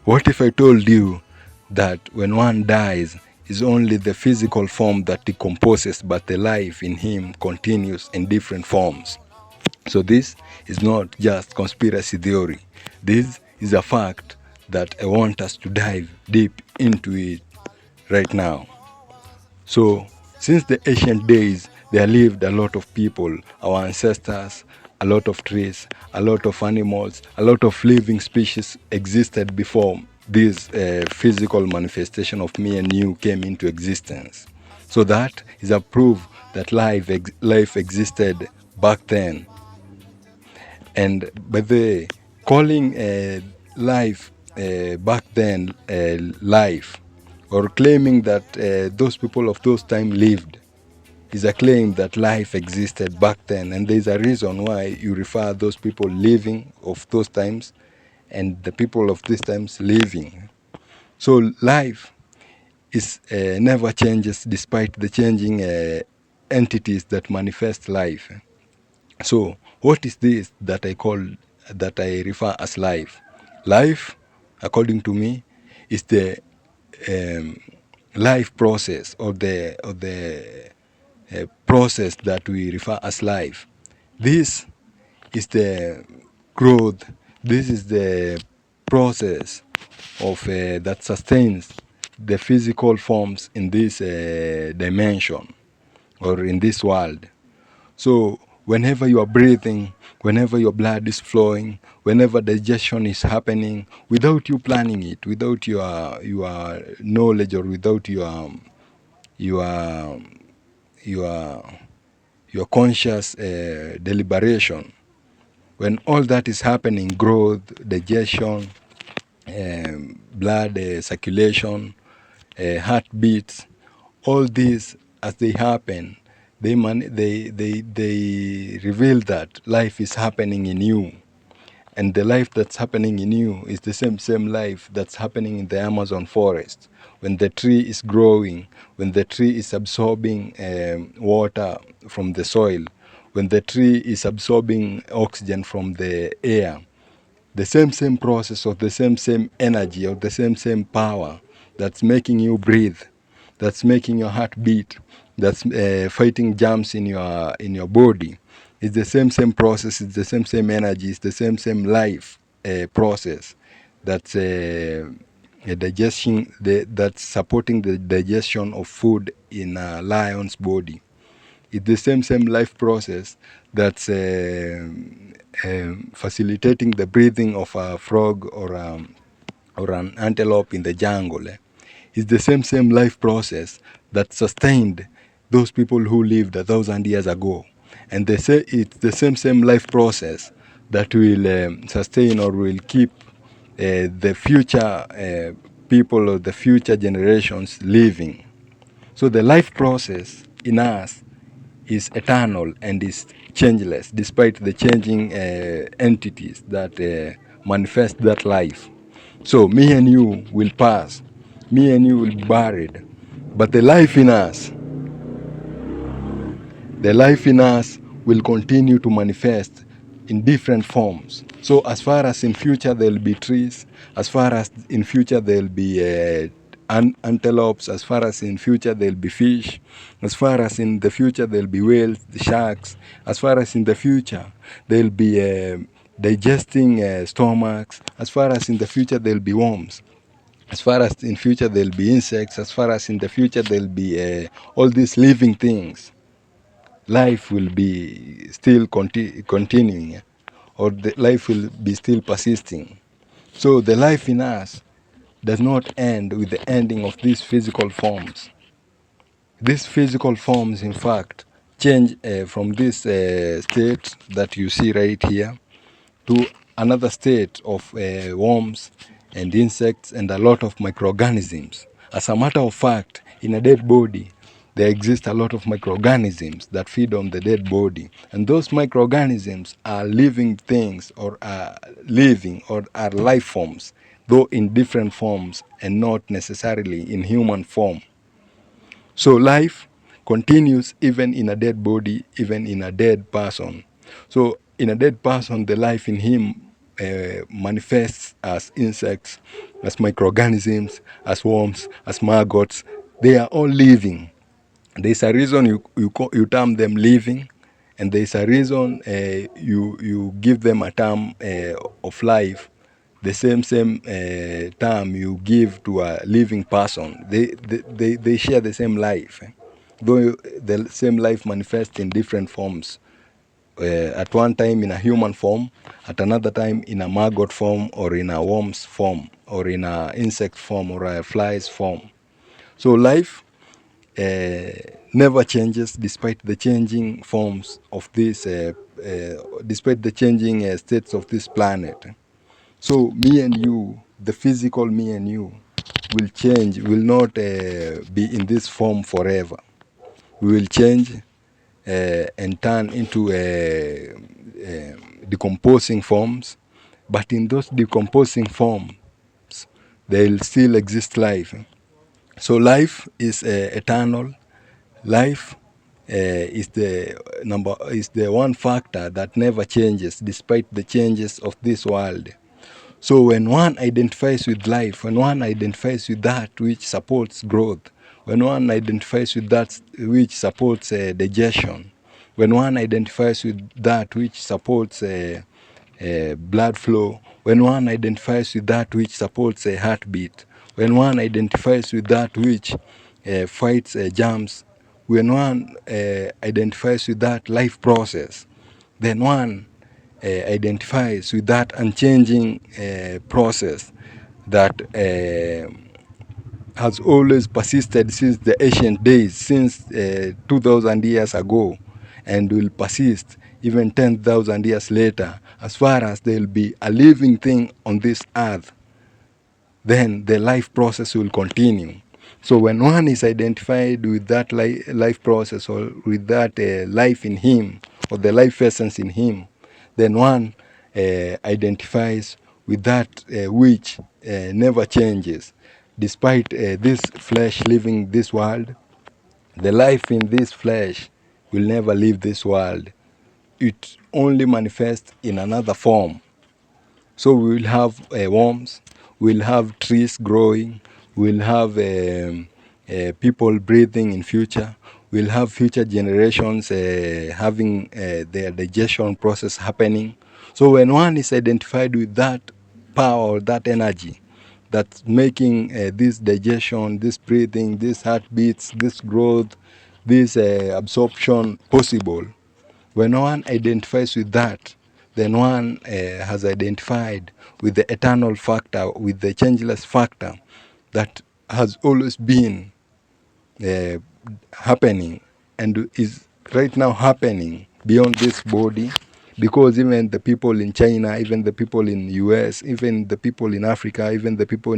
What if I told you that when one dies, it's only the physical form that decomposes, but the life in him continues in different forms? So this is not just conspiracy theory. This is a fact that I want us to dive deep into it right now. So since the ancient days, there lived a lot of people, our ancestors, a lot of trees, a lot of animals, a lot of living species existed before this physical manifestation of me and you came into existence. So that is a proof that life existed back then. And by the calling life back then life, or claiming that those people of those time lived, is a claim that life existed back then. And there's a reason why you refer those people living of those times and the people of these times living. So life is never changes despite the changing entities that manifest life. So what is this that I refer as life? Life, according to me, is the um, life process, or the process that we refer as life. This is the growth. This is the process of that sustains the physical forms in this dimension, or in this world. So whenever you are breathing, whenever your blood is flowing, whenever digestion is happening, without you planning it, without your knowledge, or without your your your conscious deliberation, when all that is happening, growth, digestion, blood circulation, heartbeats, all these, as they happen, they reveal that life is happening in you. And the life that's happening in you is the same life that's happening in the Amazon forest. When the tree is growing, when the tree is absorbing water from the soil, when the tree is absorbing oxygen from the air, the same process, of the same energy, of the same power that's making you breathe, that's making your heart beat, that's fighting germs in your body. It's the same process, it's the same energy, it's the same life process that's that's supporting the digestion of food in a lion's body. It's the same life process that's facilitating the breathing of a frog, or an antelope in the jungle. It's the same life process that sustained those people who lived 1,000 years ago. And they say it's the same life process that will sustain, or will keep the future people, or the future generations living. So the life process in us is eternal and is changeless, despite the changing entities that manifest that life. So me and you will pass, me and you will be buried, but the life in us will continue to manifest in different forms. So as far as in future there'll be trees, as far as in future there'll be antelopes, as far as in future there'll be fish, as far as in the future there'll be whales, the sharks, as far as in the future there'll be digesting stomachs, as far as in the future there'll be worms, as far as in future there'll be insects, as far as in the future there'll be all these living things. Life will be still continuing, or the life will be still persisting. So the life in us does not end with the ending of these physical forms. These physical forms, in fact, change from this state that you see right here to another state of worms and insects and a lot of microorganisms. As a matter of fact, in a dead body, there exist a lot of microorganisms that feed on the dead body. And those microorganisms are living things, or are living, or are life forms, though in different forms and not necessarily in human form. So life continues even in a dead body, even in a dead person. So in a dead person, the life in him manifests as insects, as microorganisms, as worms, as maggots. They are all living. There's a reason you term them living, and there's a reason you give them a term of life, the same term you give to a living person. They share the same life, though the same life manifests in different forms. At one time in a human form, at another time in a maggot form, or in a worm's form, or in a insect form, or a fly's form. So life never changes despite the changing forms of this, despite the changing states of this planet. So me and you, the physical me and you, will change, will not be in this form forever. We will change and turn into decomposing forms, but in those decomposing forms, there will still exist life. So life is eternal. Life is the one factor that never changes despite the changes of this world. So when one identifies with life, when one identifies with that which supports growth, when one identifies with that which supports digestion, when one identifies with that which supports blood flow, when one identifies with that which supports a heartbeat, when one identifies with that which fights germs, when one identifies with that life process, then one identifies with that unchanging process that has always persisted since the ancient days, since 2000 years ago, and will persist even 10,000 years later. As far as there will be a living thing on this earth, then the life process will continue. So when one is identified with that life process, or with that life in him, or the life essence in him, then one identifies with that which never changes. Despite this flesh living this world, the life in this flesh will never leave this world. It only manifests in another form. So we will have worms, we'll have trees growing, we'll have people breathing in future, we'll have future generations having their digestion process happening. So when one is identified with that power, that energy, that's making this digestion, this breathing, these heartbeats, this growth, this absorption possible, when one identifies with that, then one has identified with the eternal factor, with the changeless factor that has always been uh, happening and is right now happening beyond this body. Because even the people in China, even the people in US, even the people in Africa, even the people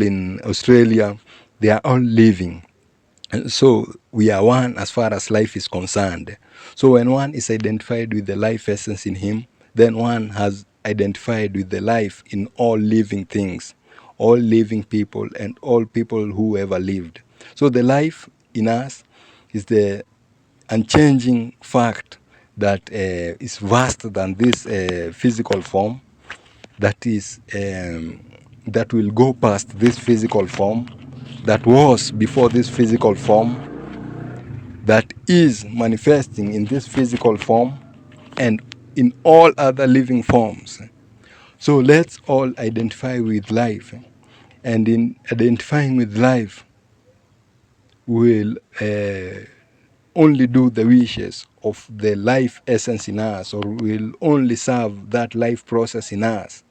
in Australia, they are all living. So we are one as far as life is concerned. So when one is identified with the life essence in him, then one has identified with the life in all living things, all living people, and all people who ever lived. So the life in us is the unchanging fact that is vast than this physical form, that is that will go past this physical form, that was before this physical form, that is manifesting in this physical form and in all other living forms. So let's all identify with life, and in identifying with life, we'll only do the wishes of the life essence in us, or we'll only serve that life process in us,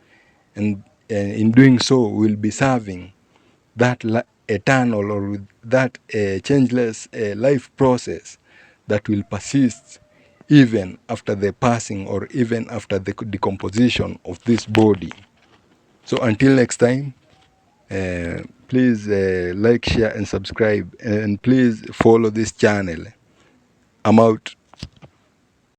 and in doing so, we'll be serving that eternal, or with that changeless life process that will persist even after the passing, or even after the decomposition of this body. So until next time, please like, share, and subscribe, and please follow this channel. I'm out.